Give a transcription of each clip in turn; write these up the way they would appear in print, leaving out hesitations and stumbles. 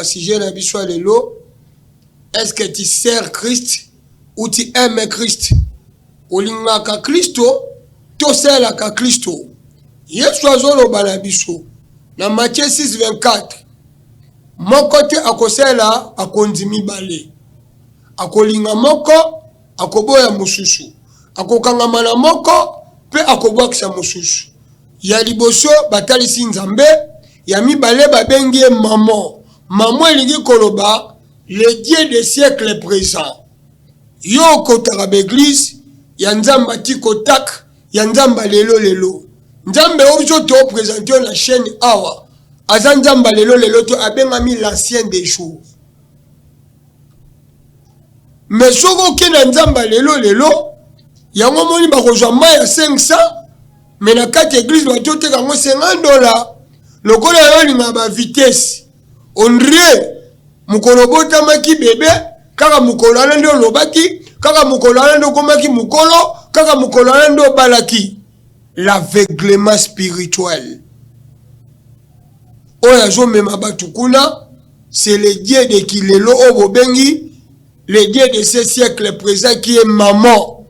sujet na biso lelo, est-ce que tu sers Christ ou tu aimes Christ? Olingaka Christo, to selaka Christo. Yesu azoloba na biso na Matthieu 6:24. Moko te akosela akondimi bale. Akolinga moko akoboya mususu. Akokangama na moko pe akobwakisa mususu. Ya liboso batalisi nzambe, ya mibale babengi maman. Maman elingi koloba le Dieu des siècles présents. Yo kotaka l'église, ya nzamba tikotak, ya nzamba lelo. Nzambe ozo to présenter la chaîne awa. Aza nzamba lelo to abengami l'ancien des jours. Mais soko ke na nzamba lelo, yango moni bakozwa mai ya 500, mais na kati église batoteka ngo $50. Lokola yo linga ba vitesse. Ondre mukolo botamaki bebe, kaka mukolo alendo lobaki, kaka mukolo alendo komaki mukolo, kaka mukolo alendo balaki. L'aveuglement spirituel. Oyazo mema batukuna, c'est le Dieu de Kilelo Obobengi, le Dieu de ce siècle présent qui est maman.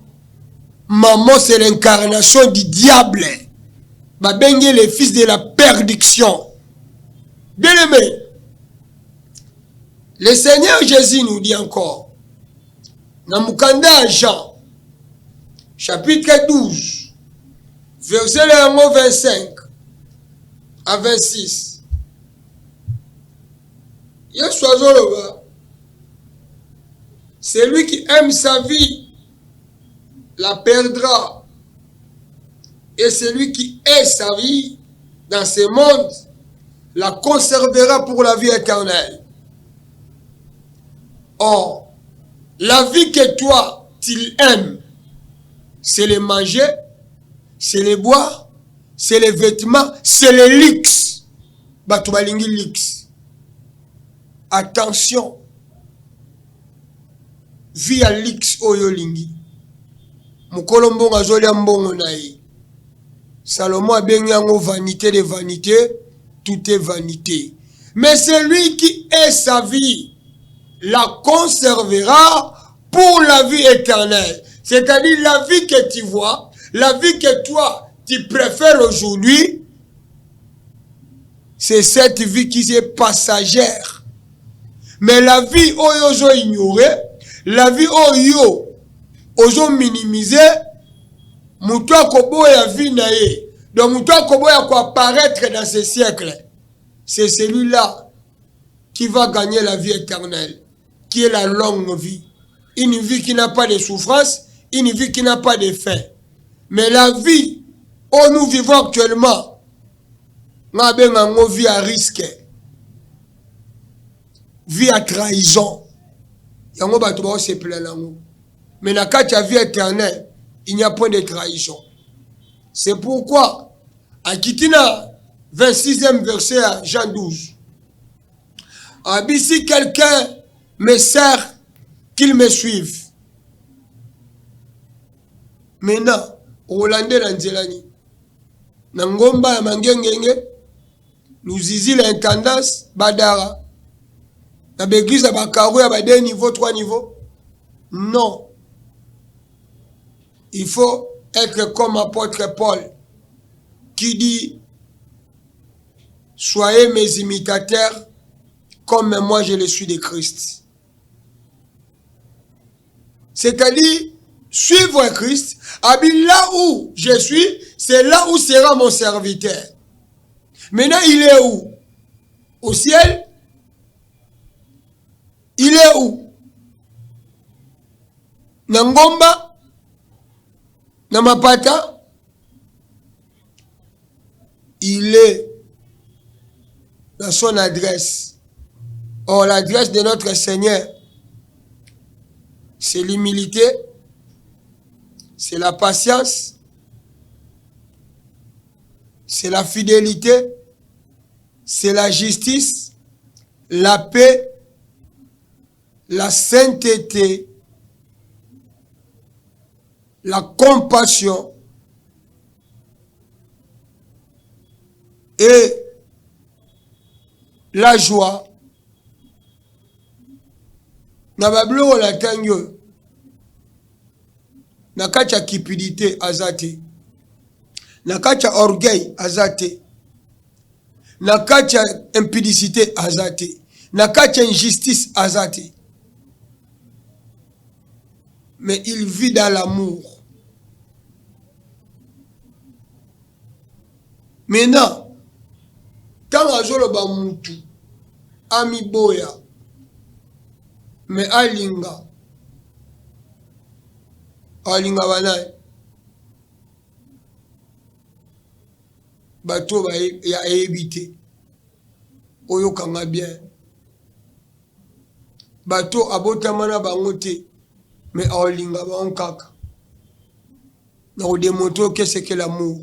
Maman, c'est l'incarnation du diable. Babengi le fils de la perdition. Bien aimé, le Seigneur Jésus nous dit encore, dans Mukanda Jean, chapitre 12, verset 25 à 26. Celui qui aime sa vie la perdra, et celui qui hait sa vie dans ce monde la conservera pour la vie éternelle. Or, la vie que toi, tu aimes, c'est le manger, c'est le boire, c'est les vêtements, c'est le luxe. Batubalingi luxe. Attention. Vie à luxe oyolingi. Mukolo mbongo azolia mbongo na ye. Salomon a bengi yango vanité de vanité, tout est vanité. Mais celui qui est sa vie la conservera pour la vie éternelle. C'est-à-dire la vie que tu vois, la vie que toi, tu préfères aujourd'hui, c'est cette vie qui est passagère. Mais la vie oyo ignorée, la vie oyo ozo minimiser, muto koboya vie na ye. Donc muto koboya ko apparaître dans ce siècle. C'est celui-là qui va gagner la vie éternelle, qui est la longue vie. Une vie qui n'a pas de souffrance, une vie qui n'a pas de fin. Mais la vie où nous vivons actuellement, nous avons une vie à risque, vie à trahison. Mais dans la vie éternelle, il n'y a point de trahison. C'est pourquoi, à Kitina, 26e verset à Jean 12, si quelqu'un me sert, qu'il me suive. Maintenant, Hollandais Lanzelani, Nangomba ya Mangengenge, Luzizi l'intendance, Badara, na l'église à Bakarou, à 2 niveaux, 3 niveaux. Non. Il faut être comme apôtre Paul, qui dit, soyez mes imitateurs, comme moi je le suis de Christ. C'est-à-dire, suivre Christ, là où je suis, c'est là où sera mon serviteur. Maintenant, il est où? Au ciel? Il est où? Nangomba? Namapata? Il est dans son adresse. Or, l'adresse de notre Seigneur, c'est l'humilité, c'est la patience, c'est la fidélité, c'est la justice, la paix, la sainteté, la compassion et la joie na babiloko na ntangi oyo na kati ya cupidité aza te, na kati ya orgueil aza te, na kati ya impudicité aza te, na kati ya injustice aza te. Mais il vit dans l'amour. Maintenant, quand azoloba mutu amiboya mais alinga banaye bato ya ayebi oyo kanga bien bato abotama na bango te mais aolinga bango kaka na kodemontre qu'est-ce que l'amour.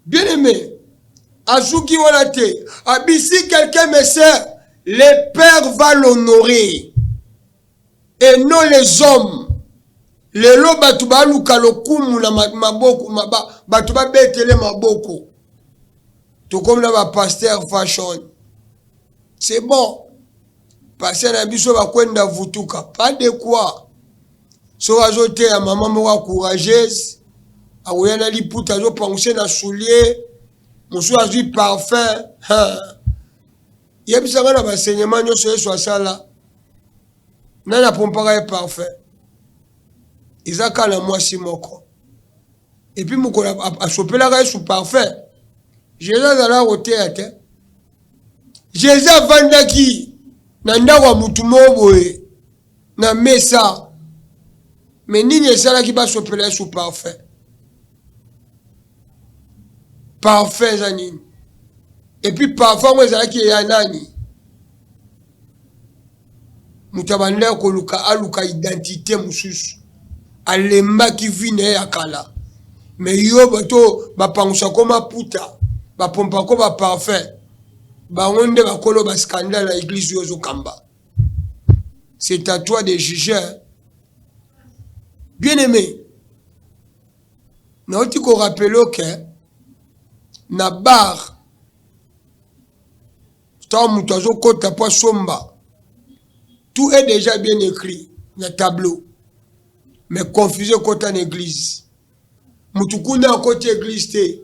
Bien aimé, Azuki Wanate, si quelqu'un me sert, le Père va l'honorer. Et non les hommes. Les lots batuba luka lokumu na maboko, batuba betele maboko. Tout comme la pasteur fashion. C'est bon. Pasteur Nabiso va kwenda vutuka. Pas de quoi. So azote ya maman mwa courageuse. Aouyana liputa zo panguse na soulier. Monsieur a dit parfum. Yebisanga na baseignement nyonso yesu asala. Nana pompaka ye parfum. Izaka na mwasi moko. Et puis mukola asopelaka yesu parfum. Jésus azala koteya te. Jésus avandaki na ndako ya mutu moboye na mesa. Mais nini esalaki basopela yesu parfum? Parfum zanini. Et puis parfum ezalaki ya nani? Mutabanda koluka aluka identité mususu. Alemba ki vine ya kala. Mais yo bato bapangusha koma puta. Bapompa ko ba parfum. Bangonde bakolo ba scandale à l'église yozo kamba. C'est à toi de juger. Bien aimé. Nauti ko rappelo que na bar tout est déjà bien écrit dans le tableau. Mais confusé côté en église. Mutukuna à côté église te.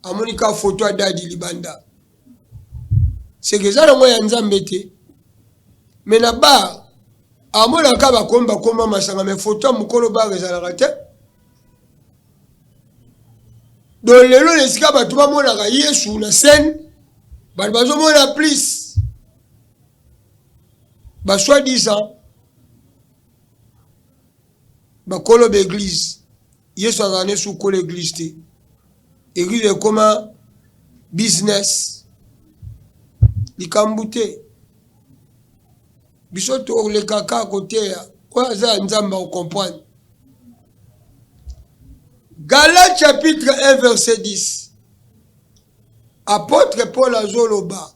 Amonika photo à Dadi Libanda. C'est que ça le moyen nzambete. Mais na bar amona kaba komba masanga mais photo mukolo bar ezalaka te. Donc les lois les gars tout le monde a Yesu na scène bazo mona plus ba soi-disant ba kolo d'église Yesu azane sous kolo église te église est comme business likambute bisoto le kaka côté quoi ça nzamba on comprendre. Galates chapitre 1 verset 10. Apôtre Paul azoloba.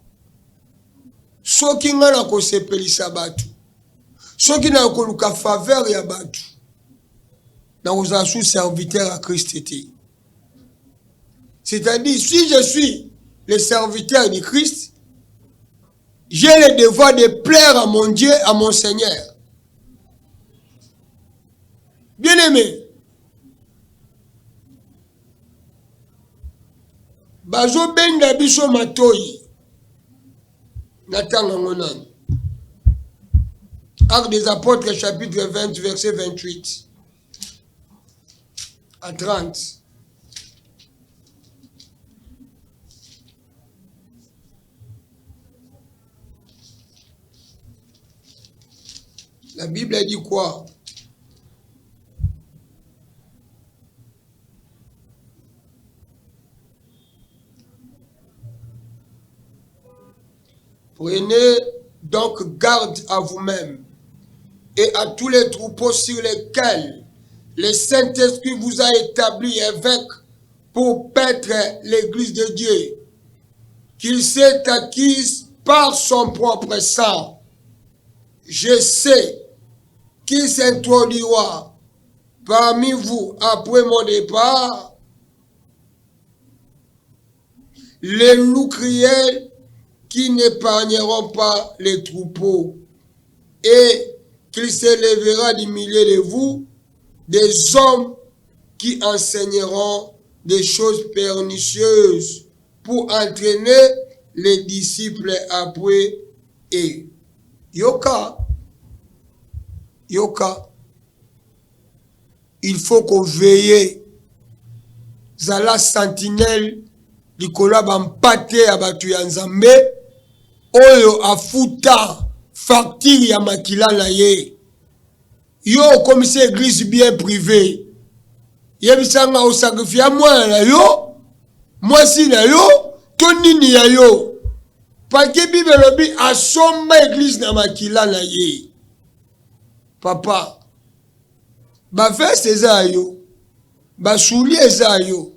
Soki nga na kosepelisa batu. Soki na koluka faveur ya batu. Na kozala sous serviteur à Christ. C'est-à-dire, si je suis le serviteur de Christ, j'ai le devoir de plaire à mon Dieu, à mon Seigneur. Bien aimé. Bazo benda biso matoi natanga ngonani. Actes des Apôtres chapitre 20 verset 28 à 30. La Bible a dit quoi? Prenez donc garde à vous-même et à tous les troupeaux sur lesquels le Saint-Esprit vous a établi évêque pour paître l'église de Dieu, qu'il s'est acquise par son propre sang. Je sais qu'il s'introduira parmi vous après mon départ les loups cruels qui n'épargneront pas les troupeaux, et qu'il s'élèvera du milieu de vous des hommes qui enseigneront des choses pernicieuses pour entraîner les disciples après eux. Yoka, il faut qu'on veille. Zala sentinelle likolo bampate ya batu ya Nzambe oyo afuta facture ya makila na ye. Yo comme c'est église bien privée. Yebisanga o sacrifier mwana na yo, mwasi na yo, to nini ya yo. Pake Bible lobi asomba église na makila na ye. Papa, ba veste eza yo, ba souli eza yo,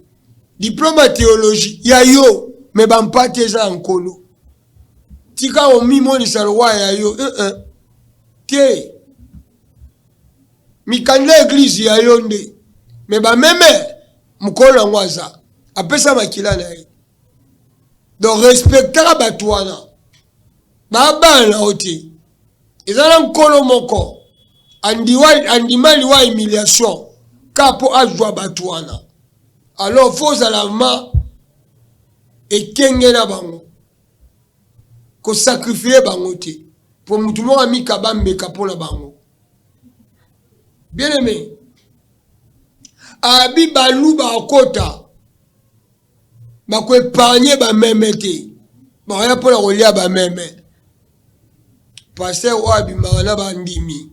diplôme théologie ya yo, me ba mpate eza nkolo. Tika o mimoni salwa ya yo, Te. Mikanda église ya yo nde, me ba meme mkola ngwaza, apesa makila na ye. Donc respectera batouana. Ba bana oti. Ezala nkolo moko. Andimali wa humiliation kapo ajwa batouana. Alors faut alama ekengela bango. Ko sacrifier bango te. Pour mutumo ami kabambe kapona bango. Bien aimé. Abi balu ba okota. Ba ko épargner ba meme te. Ba ya pola kolia ba meme. Pasteur wa bimana ba ndimi.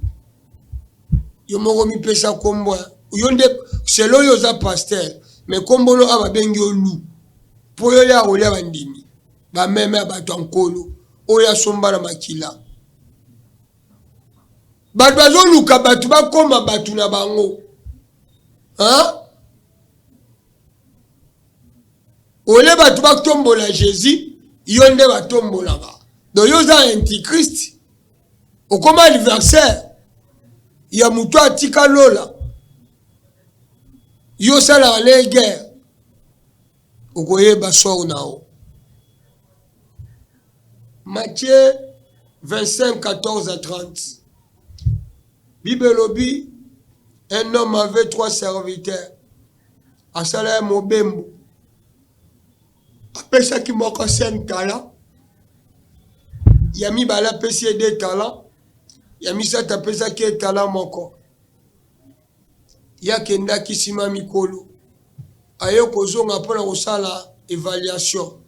Yo moko mi pesa kombo. Yo nde selo yo za pasteur, mais kombo no aba bengi olu. Po yo ya kolia ba ndimi. Ba meme ba tonkolo. Oya somba na makila. Ba bazo luka batu ba koma batu na bango. Hein? Ole batu ba tombola Jésus, yonde ba tombola ba. Donc yo za antichrist. Au comme anniversaire, ya mutu atika lola. Yo sala la guerre. Okoye ba sor nao. Matthieu 25, 14 à 30. Bible lobi, un homme avait 3 serviteurs. Asala mobembo. Apesa ki moko 5 talents. Yami bala pesi 2 talents. Yami sata pesa ki talent moko. Ya kenda kisima mikolo. Ayo kozonga pona kosala évaluation.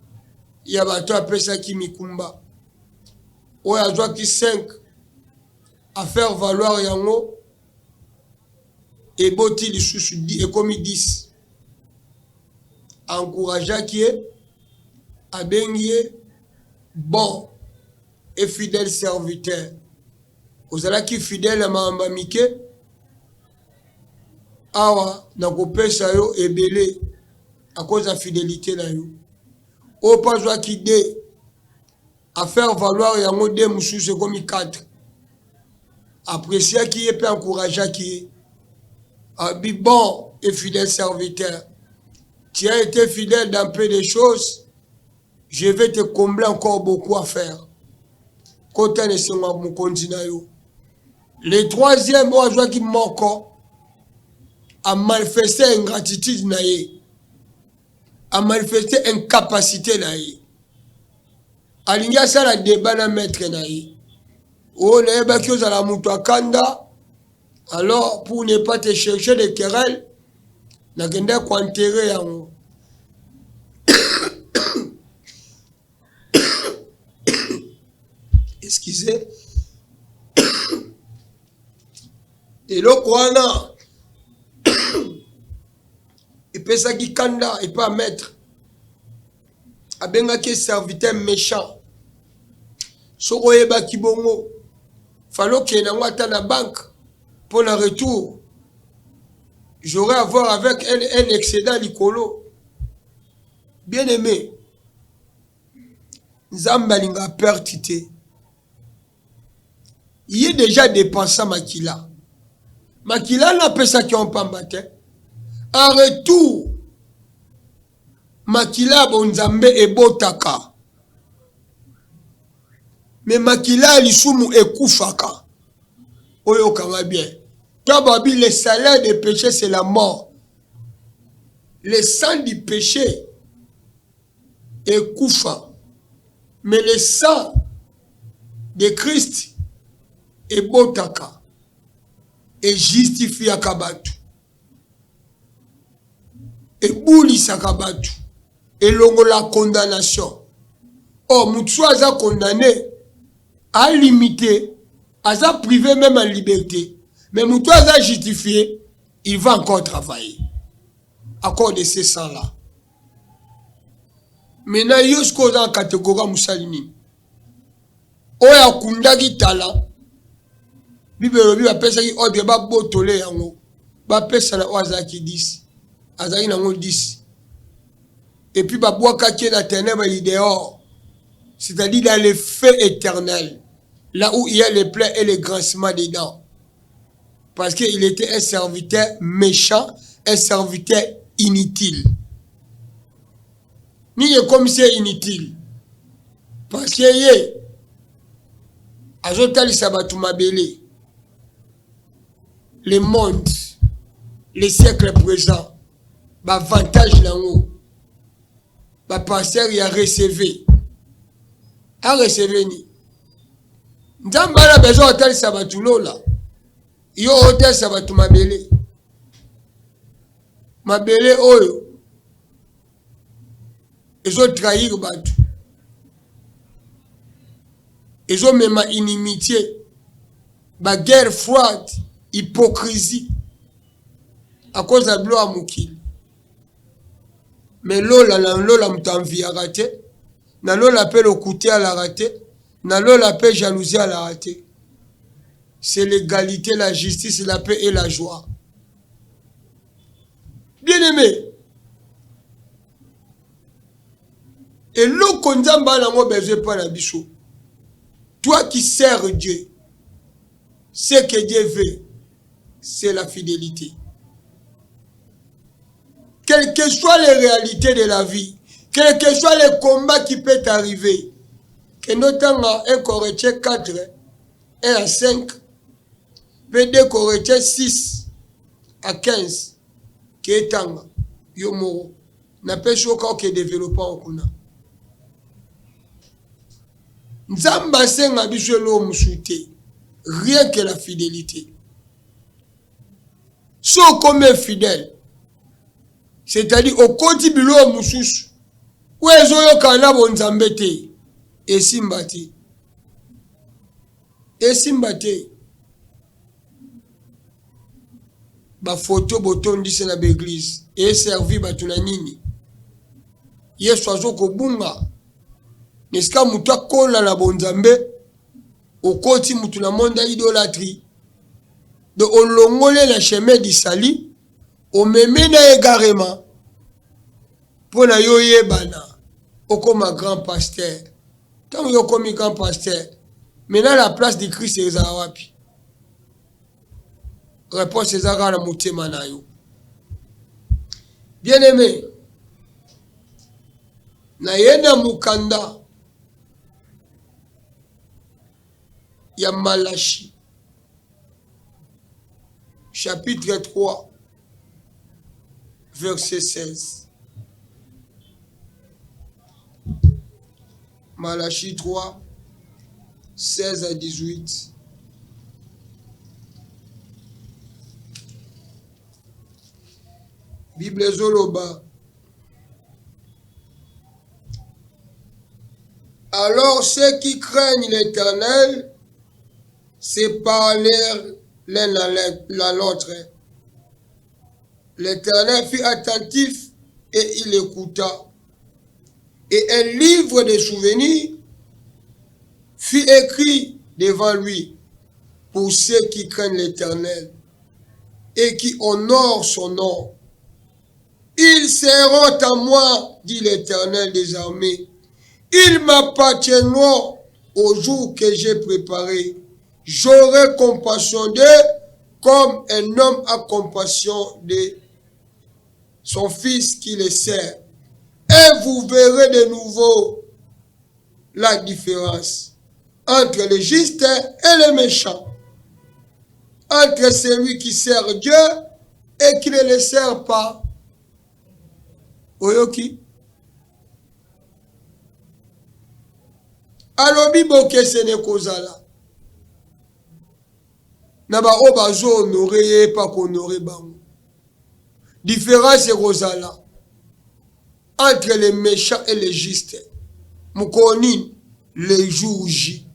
Ya bato apesa ki mikumba. Oya azwa ki 5 à faire valoir yango. Et boti lisusu et comme 10. Encouragea qui est abengié bon et fidèle serviteur. Ozala ki fidèle à maamba mike. Awa na kopesa yo ebele à cause de la fidélité na yo. O pas joa ki de à faire valoir yango de mususu comme 4. Apprécier qui est peut encourager qui est bon et fidèle serviteur. Tu as été fidèle dans peu de choses, je vais te combler encore beaucoup à faire. Le troisième, moi, je vois qu'il manque à manifester ingratitude, à manifester incapacité. Alinga ça la débat na maître naïe. Oh, les bakio à la mutwakanda. Alors, pour ne pas te chercher des querelles, n'a qu'à enterrer en excusez. Et le Kwana, il peut ça qui kanda, il peut mettre. Abenga qui serviteur méchant. Soko yeba kibongo. Falo qui est dans la banque. Pour le retour, j'aurais à voir avec un excédent Nicolo. Bien aimé, Zambalinga pertité. Il est déjà dépensé Makila. Makila n'a pas ça qui ont pas matin. En retour, Makila Bonzambe et Botaka. Mais makila lisumu ekufaka. Oyo kanga bien. Tababi, le salaire des péchés c'est la mort. Le sang du péché ekufa. Mais le sang de Christ est botaka et justifie akabatu et bouli sakabatu et longo la condamnation. Oh, mutu aza condamné à limiter, aza privé même en liberté, mais mutu aza justifié, il va encore travailler à cause de ces sangs là. Maintenant yosko dans catégorie musalini oya kundaki tala Bible bi bapesa ki ordre ba botole yango bapesa na ozaki 10 azaki nango 10 et puis babwaka ki na ténèbres il dehors, c'est-à-dire dans le feu éternel, là où il y a les plaies et les grincements dedans, parce qu'il était un serviteur méchant, un serviteur inutile. Ni comme c'est inutile parce que ye azotali sabatu mabele le monde, les siècles présents, avantage là-haut, pasteur y a recevé. A recevé ni. Nzamba la besoin de sabatu lola. Yo hotel sabatu mabele. Mabele oyo. Ils ont trahi batu. Ils ont même inimitié. Ba guerre froide. Hypocrisie à cause de l'eau à Moukil. Mais l'eau m't'envie à rater. Na l'eau l'appelle au côté à la rater. Na l'eau l'appelle jalousie à la rater. C'est l'égalité, la justice, la paix et la joie. Bien aimé. Et l'eau qu'on a besoin pas la bichou. Toi qui sers Dieu, ce que Dieu veut, c'est la fidélité. Quelles que soient les réalités de la vie, quels que soient les combats qui peuvent arriver, que notamment 1 Corinthiens 4, 1 à 5, 2 Corinthiens 6 à 15, qui est tanga, yomoro, n'a pas choqué que développant au kuna. Nzamba senga biso lo musute, rien que la fidélité. So comme fidèle, c'est-à-dire au côté bilo mususu, où est-ce que kana bonzambete et simbati, ba photo boton dise na l'église et servi batuna nini, yesu azoko bunga, neska mutu akola na bonzambe, au côté mutu na monde idolâtrie. De olongole la chemin du sali, o memena égarément, pour na yo yebana, o comme un grand pasteur. Tant yo comme un grand pasteur, maintenant la place de Christ est zawapi. Réponse est zara na mutema na yo. Bien aimé, na yena mukanda, ya Malachi. Chapitre 3, verset 16. Malachi 3, 16 à 18. Bible Zoloba. Alors ceux qui craignent l'Éternel se parlèrent l'un à l'autre. L'Éternel fut attentif et il écouta. Et un livre de souvenirs fut écrit devant lui pour ceux qui craignent l'Éternel et qui honorent son nom. Ils seront à moi, dit l'Éternel des armées. Ils m'appartiendront au jour que j'ai préparé. J'aurai compassion d'eux comme un homme a compassion de son fils qui le sert. Et vous verrez de nouveau la différence. entre le juste et le méchant, entre celui qui sert Dieu et qui ne le sert pas. Oyoki. Alobi bokesene kozala. Naba obazo honoré pas honoré bango. Différence kozala entre les méchants et les justes. Mukoni les jours J.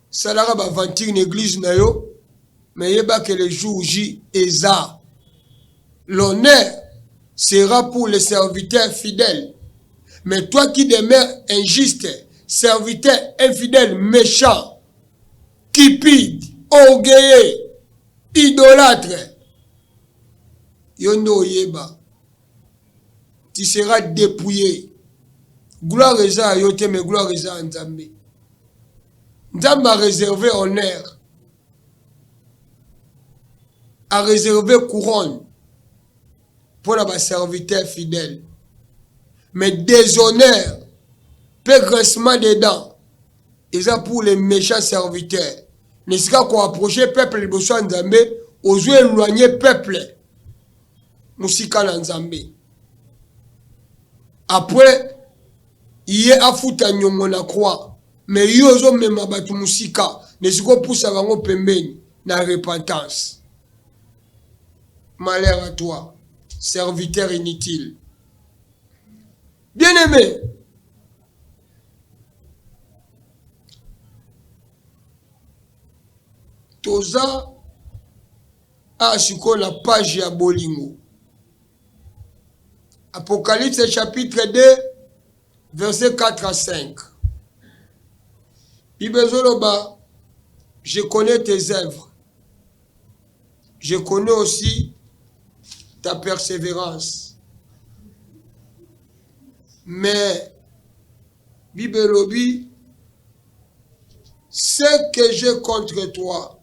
Salara ba vantir une église na yo, mais yeba que les jours J eza. L'honneur sera pour les serviteurs fidèles. Mais toi qui demeures injuste, serviteur infidèle, méchant, cupide, orgueilleux, idolâtre, yondo yeba, tu seras dépouillé. Gloire à yote, mais gloire à Nzambe. Nzambe a réservé honneur, a réservé couronne pour les serviteurs fidèles. Mais déshonneur, pégrissement des dents, et ça pour les méchants serviteurs. N'est-ce pas qu'on approche le peuple de Bosso Nzambe, aux yeux éloignés peuple, Moussika Nzambe. Après, il y a un foot à Nyomona croix, mais il y a un même abatu Moussika, n'est-ce pas pour ça va pembeni, na repentance. Malheur à toi, serviteur inutile. Bien-aimé, toza asiko la page ya bolingo. Apocalypse chapitre 2, verset 4 à 5. Bibezoloba, je connais tes œuvres. Je connais aussi ta persévérance. Mais, Bibelobi, ce que j'ai contre toi,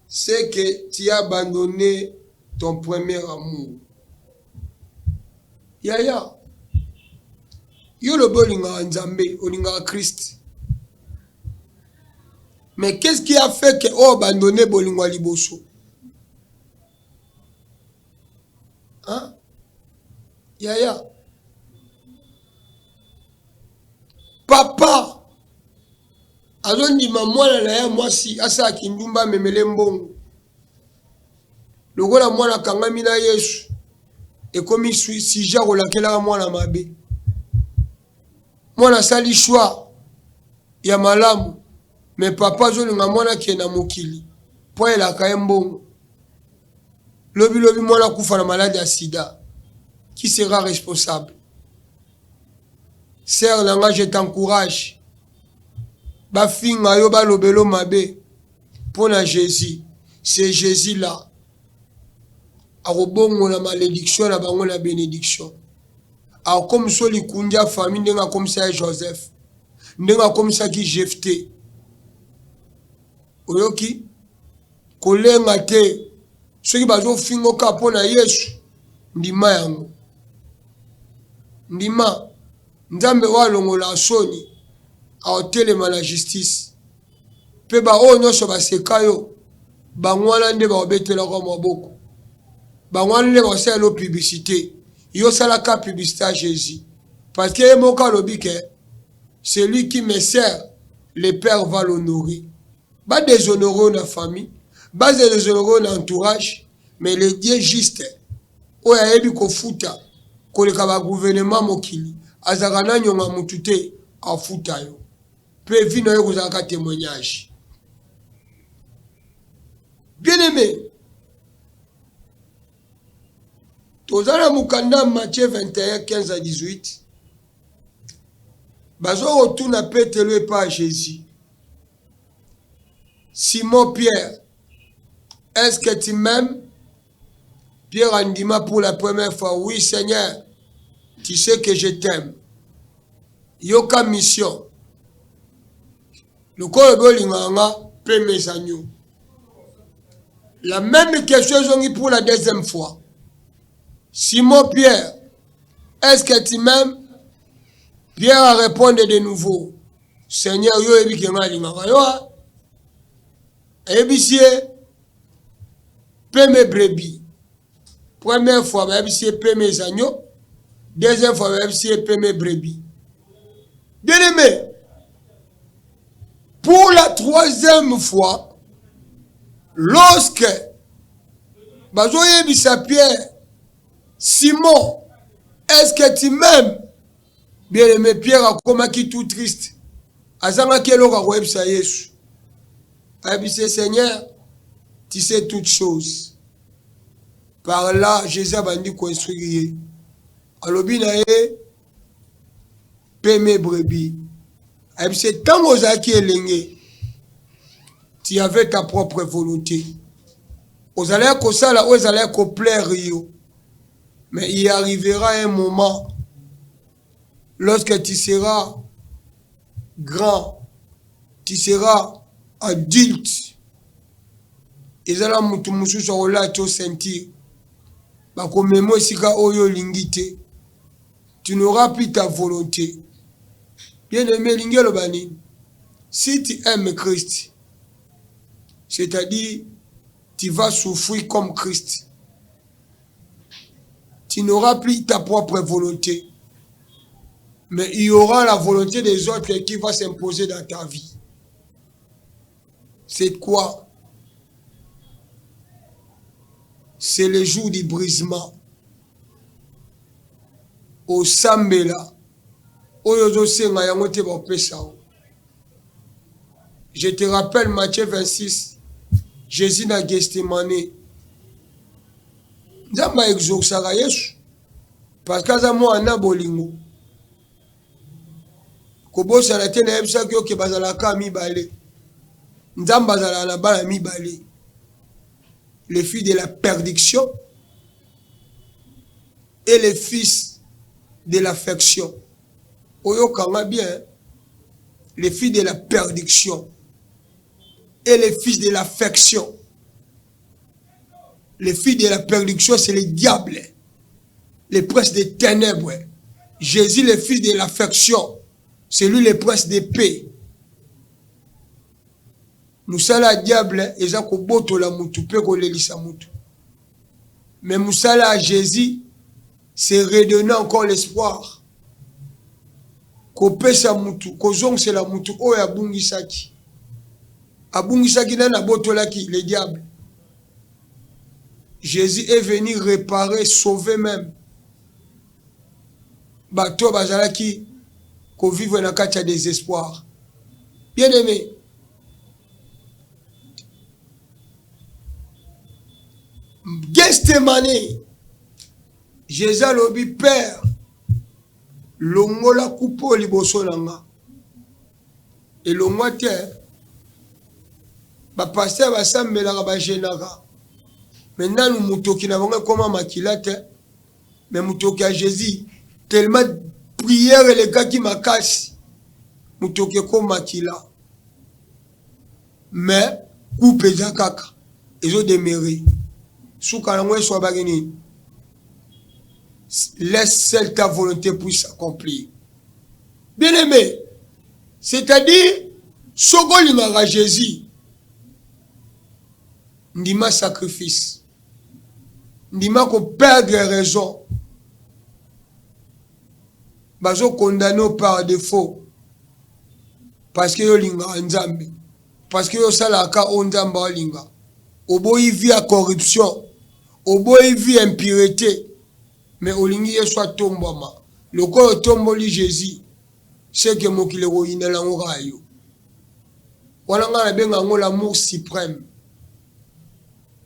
c'est que tu as abandonné ton premier amour. Yaya, yo le bolinga Nzambe, olinga Christ. Mais qu'est-ce qui a fait que oh abandonné bolinga liboso? Hein? Yaya. Papa. Azondi mwana na ya mwasi asa kindumba memele mbongo. Lokola mwana kangami na Yesu. Ekomi sija kolakela mwana mabe. Mwana sali shwa ya malamu. Mais papa zolinga mwana ki na mokili. Po elaka ye mbongo. Lobi mwana kufa na maladie ya sida. Qui sera responsable? Sœur Langa, je t'encourage. Bafinga yo balobelo mabe. Pour na Jésus. C'est Jésus là. Arobongo la malédiction na bango la bénédiction. Alors comme so li kunja famille ndenga comme ça Joseph. Ndenga comme ça qui Jephthé. Oyoki kolenga te. Soki bazo fingo ka pona Yesu. Ndima yango. Ndima Nzambe wa longola soni aotelema la justice. Pe ba o nyonso baseka yo bangwana nde ba obetela kwa maboko. Bangwana nde basala lo publicité. Yo sala ka publicité à Jésus. Parce que moka lobike celui qui me sert le Père va l'honorer. Ba déshonorer na famille, ba déshonorer na entourage, mais le Dieu juste oya yebi ko futa koleka ba gouvernement mokili. Azakana nyonga mutute afuta yo. Pe vino yo kozaka témoignage. Bien-aimé, tozala mukanda Matthieu 21, 15 à 18. Bazo retourne petelo et pas Jésus. Simon Pierre, est-ce que tu m'aimes? Pierre andima pour la première fois, oui Seigneur, tu sais que je t'aime. Yoka mission. Le corps de l'inganga peut mes agneaux. La même question pour la deuxième fois. Simon Pierre, est-ce que tu m'aimes? Pierre a répondu de nouveau. Seigneur, yo ebi kenga lingaka yo. Ebisie, paie mes brebis. Première fois, ebisie paie mes agneaux. Deuxième fois, ebisie paie mes brebis. Bien aimé, pour la troisième fois, lorsque Bazoye bisa Pierre, Simon, est-ce que tu m'aimes? Bien aimé, Pierre a commencé tout triste. Azanga kelo ka websa Yesu. Abise Seigneur, tu sais toutes choses. Par là, Jésus a bandi construire. Alobi na ye, paie mes brebis. Abise tant ozaki elenge, tu avais ta propre volonté. Ozalaya kosala, ozalaya ko plaire yo. Mais il arrivera un moment, lorsque tu seras grand, tu seras adulte, ezala mutu mususu ola to sentir bakomemo esika oyo lingite, tu n'auras plus ta volonté. Bien aimé lingelo bani, si tu aimes Christ, c'est-à-dire tu vas souffrir comme Christ, tu n'auras plus ta propre volonté, mais il y aura la volonté des autres qui va s'imposer dans ta vie. C'est quoi? C'est le jour du brisement. Au Sambela, je te rappelle Matthieu 26, Jésus n'a Gethsemane. Nzamba exaucera Yesu. Parce que moi ana bolingo. Kobosa la tena ebisa kyo ke bazalaka mibale. Nzamba zala na bana mibale. Les filles de la perdition et les fils de l'affection. Oyo kanga bien, les filles de la perdition et les fils de l'affection. Les filles de la perdition, c'est les diables, les princes des ténèbres. Jésus, le fils de l'affection, c'est lui le prince de paix. Musala diable, eza ko boto la mutu pe ko lelisa mutu. Mais musala à Jésus, c'est redonner encore l'espoir. Ko pesa mutu, ko zong c'est la mutu o ya bungisaki. Abungisaki na boto la ki, les diables. Jésus est venu réparer, sauver même. Bato bazalaki ko vivre na kati ya désespoir. Bien aimé, Gethsemane, Jésus lobi Père, longola coupo liboso nanga. Et longwa te, ba pasteur ba sambela ba genara. Maintenant nous mutoki na bango comme makilate, mais mutoki à Jésus tellement prière les gars qui makasi. Mutoki comme makila. Mais coupe zakaka, ils ont demeuré. Laisse seule ta volonté puisse s'accomplir. Bien aimé, c'est-à-dire, Sogolingara Jésus, ndima sacrifice, ndima ko perdre raison, bazo condamné par défaut, parce que yo linga nzambe, parce que yo salaka onzamba linga, oboyi via corruption. Oboyi vi impureté, mais olingi soit tombama. Le corps tomboli Jésus, c'est que mo kile roina la ngorayo. Wana ngana benga ngo l'amour suprême.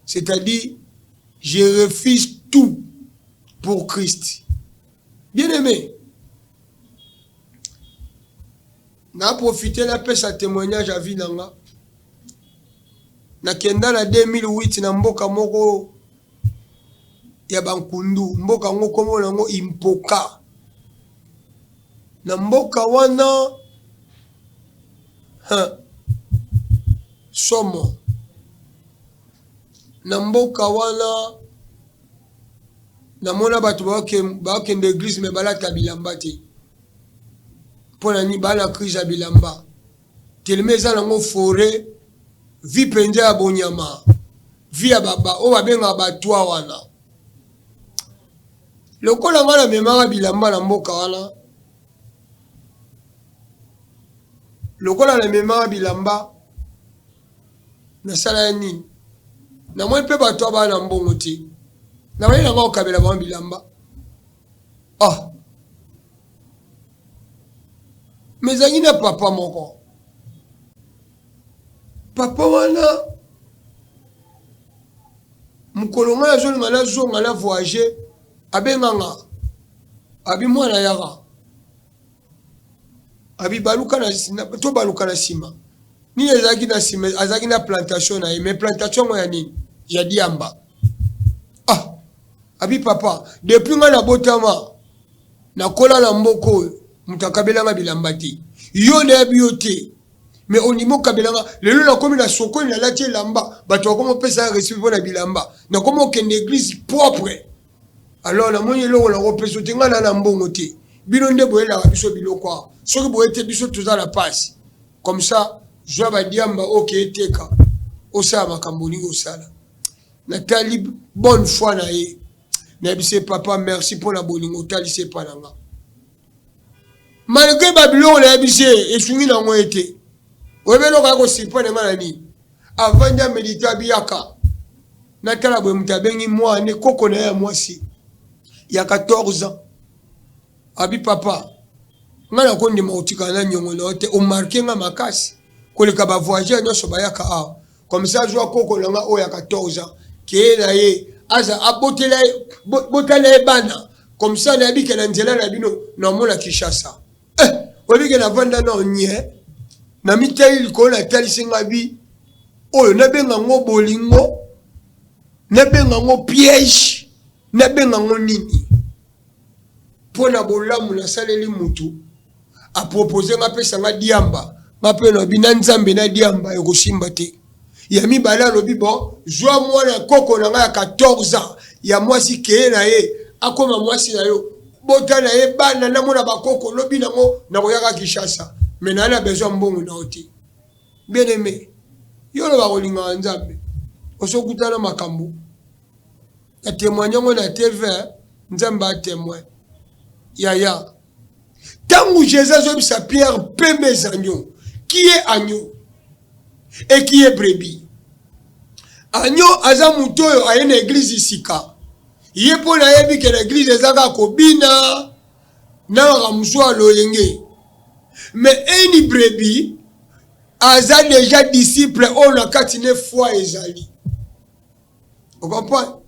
C'est-à-dire, je refuse tout pour Christ. Bien aimé, n'a profité la paix sa témoignage à Vinanga. Na kenda na 2008 na mboka moko ya bankundu, mboka ngo komo nango impoka. Na mboka wana somo na mboka wana namona bato bakende église me balata bilamba te mpona ni bana crise ya bilamba telema eza nango fore vi mpenza ya bonyama vi ya oyo babengaka batwa wana lokola nga namemaka bilamba na mboka wana lokola namemaka bilamba nasala ya nini namoni mpe bato abaa na mbongo te nabayi nanga kokabela bango bilamba mezangi na papa moko papa wana mokolo ngai azolinga nazonga na voyage abenganga abi mwana yaka abi baluka to baluka na nsima nini ezalaki na nsima azalaki na plantation na ye mais plantation ngo ya nini ya diamba abi papa depuis ngai nabotama nakola na mboka oyo moto akabelanga bilamba te yo nayebi yo te mais ondimi okabelanga lelo nakomi na sokoli nalati elamba bato bakomi opesa recipe mpo na bilamba nakomi okende église propre alors namoni eloko nakopesa te ngai na mbongo te bino nde boyelaka biso biloko awa soki boye te biso toza na pasi comme ça zwa badiamba oke eteka osala makambo olingi osala natali bonne foi na ye nayebise papa merci mpo na bolingo otalisi epa na nga malgré babiloko nayebise esungi nango ete oyebi eloko ya kosirprene nga na nini avandi amedite abiyaka natala boye moto abengi mwane koko na ye ya mwasi ya 14 ans abi papa nga nakondima kotikala na nyongo na yo te omarke nga makasi koleka bavoyageur nyonso bayaka awa comme ça azwa koko na nga oyo ya 14 ans keye na ye aza abotala ye bana comme ça nayebike na nzela na bino namona Kinshasa oyebike navanda na onye na mitali likolo natalisi nga bi oyo nabenga ngo bolingo nabenga ngo piège nabenga ngo nini mpona bolamu nasaleli mutu apropose nga pesa nga diamba nga mpe na bina nzambe na diamba ekosimba te ya mibale alobi bon zwa mwana koko na nga ya 14 ans ya mwasi keye na ye akoma mwasi na yo bota na ye bana namona bakoko lobi nango nakoyaka Kinshasa mais naye na besoin mbongo na yo te bien aimé yo loba kolingaka nzambe osokutana makambo na témoigne yango na TV nzambe atémoin yaya tangu Jésus azobisa Pierre pembe agneau qui est agneau et qui est brebis agneau aza mutu oyo aye na église isika ye mpo nayebi ke na église ezaka kobina na makambo aloyenge mais eni brebis aza déjà disciple oyo na kati ne foi ezali on comprend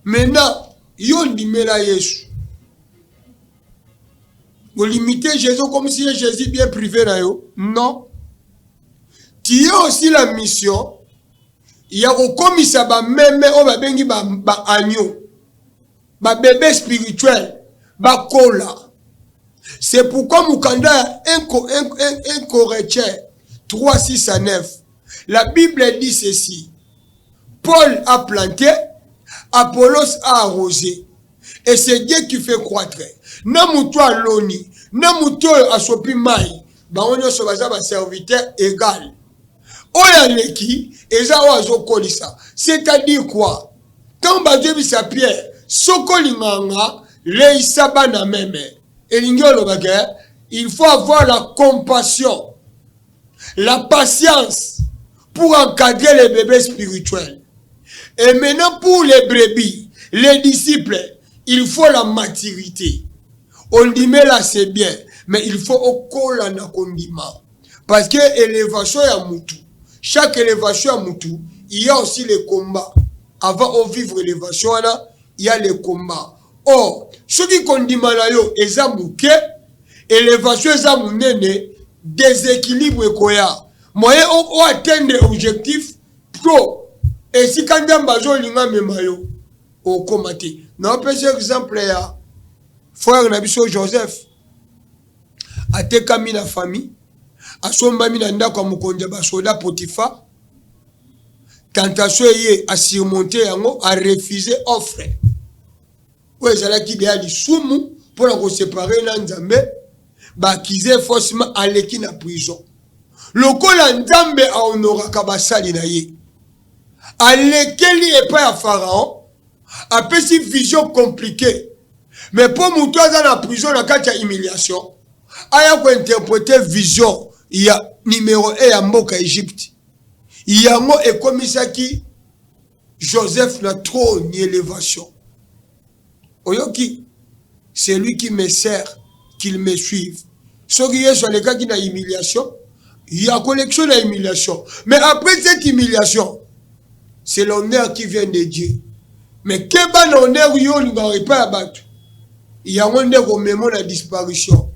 maintenant yo ndimela Yesu vous limitez Jésus comme si Jésus bien privé na yo non tu as aussi la mission il y a kokomisa ba meme o ba bengi ba agneau ba bébé spirituel ba kola c'est pourquoi mukanda 1 Corinthiens 3 6 à 9 la Bible dit ceci Paul a planté Apollos a arrosé et c'est Dieu qui fait croître na mutu aloni na mutu asopi mai bango nyonso baza ba serviteur égal oya leki eza oazo kolisa c'est-à-dire quoi quand bazebisa Pierre sokolinganga leisa bana meme elingi olobaka il faut avoir la compassion la patience pour encadrer les bébés spirituels et maintenant pour les brebis les disciples il faut la maturité on dit mais là c'est bien mais il faut okola na kondima parce que élévation ya mutu chaque élévation à Moutou, il y a aussi les combats. Avant de vivre l'élévation, il y a les combats. Or, ce qui condiment là, ils ont bouqué, élévation, ils ont mené déséquilibre. Moyen ou atteindre l'objectif pro. Et si quand on a besoin de mayo, au combattre. Non, par exemple, frère Nabiso Joseph, a été kami la famille. Asomba mina ndako mokonja basoda Potifa tentation est à surmonter, à refuser offre. Ou ezala qui a dit soumu pour la séparer l'Anzambe, bah qu'ils aient forcément allé na prison. Lokola Nzambe a honora kabasali na ye. Alekeli et pas à Pharaon, après si vision compliquée. Mais pour moutoua dans la prison, la carte de humiliation, il y a interpréter vision, il y a numéro 1 à Mboka Égypte. Il y a un et comme qui Joseph n'a trop ni élévation. Oyoki, c'est lui qui me sert, qu'il me suive. Ce qui est sur les cas qui n'a humiliation, il y a collection d'humiliation. Mais après cette humiliation, c'est l'honneur qui vient de Dieu. Mais quel ban honneur il n'y pas à battre. Il y a un honneur au moment de la disparition.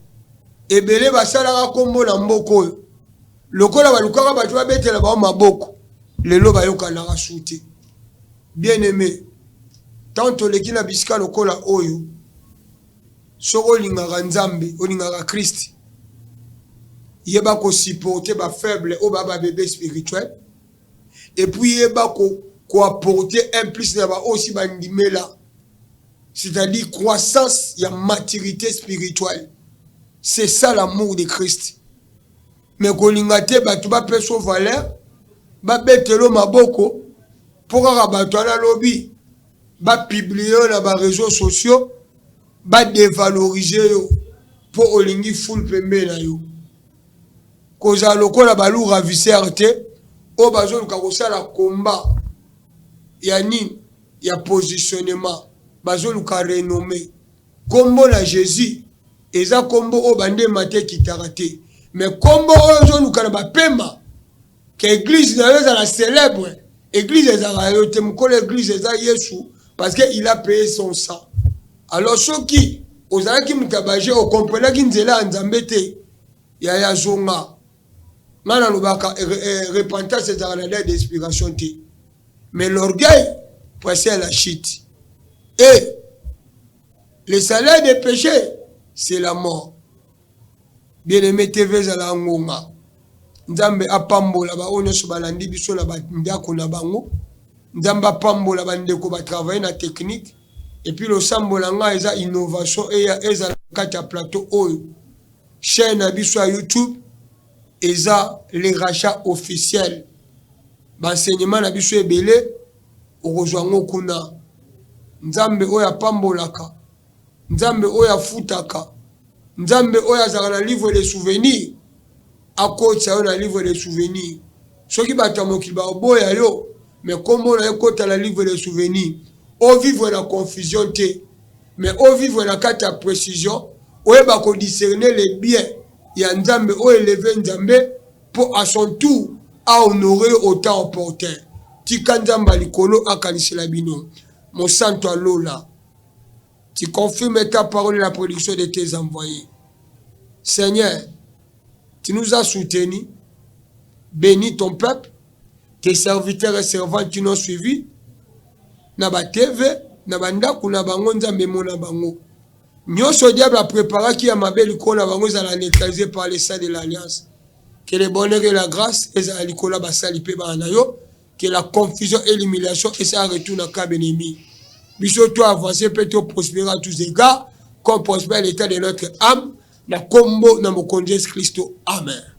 Et belé va salara kombo na mboko. Lokola ba lukara ba tuwa bete la ba maboko. Lelo ba yoka na rasuti. Bien aimé. Tanto leki na bisika lokola oyo. Soko lingara Nzambe, o lingara Christ. Yeba ko supporter ba faible o ba bébé spirituel. Et puis yeba ko apporter un plus na ba aussi ba ndimela. C'est-à-dire croissance, il y a maturité spirituelle. C'est ça l'amour de Christ. Mais quand on a été battu, on peut sauver valeur, on peut te le maboko, pour rabattre la lobby, on publier dans les réseaux sociaux, on dévaloriser pour olingi full pembe na yo. Cause à l'oko la balou ravisseur te, au bazon karosa la combat, yani, il y a positionnement. Bazolu ka renommé kombo na Jésus eza kombo o bande mate kitarate mais kombo o zolu ka na bapema que église na yo la célèbre église eza yo te mukolo église eza Yesu parce que il a payé son sang. Alors ceux qui ozala ki mutabaje o comprendre ki nzela Nzambe te ya zonga ngana lobaka repentance eza na l'aide d'inspiration te mais l'orgueil presser la chute. Et le salaire des péchés, c'est la mort. Bien-aimé TV zala ngonga. Nzambe apambola ba onyo so balandi biso na bandako na bango. Nzambe apambola bandeko ba travailler na technique et puis le sambola nga eza innovation et eza kati ya plateau oyo. Chaîne na biso à YouTube eza les rachats officiels. Ba enseignement na biso ebele okozwango kuna. Nzambe oya pambolaka. Nzambe oya futaka. Nzambe oya zaka na livre de souvenirs. Akotsa yo na livre de souvenirs. Soki bato mokili ba oboya yo, mais kombo na ekota la livre de souvenirs. O vivre la confusion te, mais o vivre la carte à précision, oyeba ko discerner les biens. Ya Nzambe o élever Nzambe pour à son tour à honorer autant opportun. Tika Nzamba likolo akanisela bino. Mon santo Alola, tu confirmes ta parole et la production de tes envoyés. Seigneur, tu nous as soutenus, bénis ton peuple, tes serviteurs et servantes qui nous ont suivis. Naba TV, naba ndaku na bango Nzambe mona bango. Nyonso diable a préparé qui a ma belle icône na bango za la neutraliser par les saints de l'alliance. Que le bonheur et la grâce et za likola basali pe ba na yo. Que la confusion et l'humiliation et ça retourne à cas ennemi. Biso toi avancer peut-être prospérer à tous égards, comme prospère l'état de notre âme, la combo dans mon Jésus Christ. Amen.